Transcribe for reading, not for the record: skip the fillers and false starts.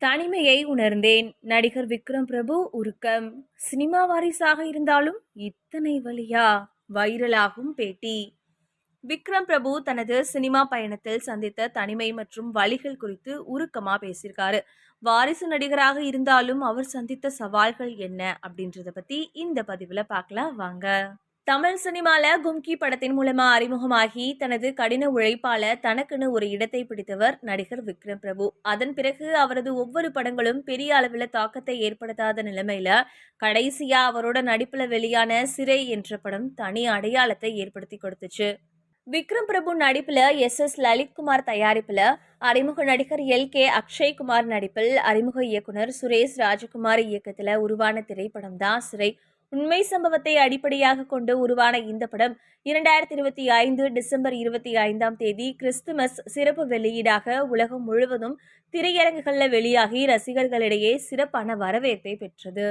தனிமையை உணர்ந்தேன். நடிகர் விக்ரம் பிரபு உருக்கம். சினிமா வாரிசாக இருந்தாலும் இத்தனை வலியா? வைரலாகும் பேட்டி. விக்ரம் பிரபு தனது சினிமா பயணத்தில் சந்தித்த தனிமை மற்றும் வலிகள் குறித்து உருக்கமா பேசியிருக்காரு. வாரிசு நடிகராக இருந்தாலும் அவர் சந்தித்த சவால்கள் என்ன அப்படின்றத பத்தி இந்த பதிவுல பார்க்கலாம் வாங்க. தமிழ் சினிமால கும்கி படத்தின் மூலமா அறிமுகமாகி தனது கடின உழைப்பால தனக்குன்னு ஒரு இடத்தை பிடித்தவர் நடிகர் விக்ரம் பிரபு. அதன் பிறகு அவரது ஒவ்வொரு படங்களும் பெரிய அளவில் தாக்கத்தை ஏற்படுத்தாத நிலைமையில கடைசியா அவரோட நடிப்புல வெளியான சிறை என்ற படம் தனி அடையாளத்தை ஏற்படுத்தி கொடுத்துச்சு. விக்ரம் பிரபு நடிப்புல எஸ் லலித்குமார் தயாரிப்புல அறிமுக நடிகர் கே அக்ஷய்குமார் நடிப்பில் அறிமுக இயக்குனர் சுரேஷ் ராஜகுமார் இயக்கத்துல உருவான திரைப்படம் தான் சிறை. உண்மை சம்பவத்தை அடிப்படையாக கொண்டு உருவான இந்த படம் 2025 டிசம்பர் 25ஆம் தேதி கிறிஸ்துமஸ் சிறப்பு வெளியீடாக உலகம் முழுவதும் திரையரங்குகளில் வெளியாகி ரசிகர்களிடையே சிறப்பான வரவேற்பை பெற்றது.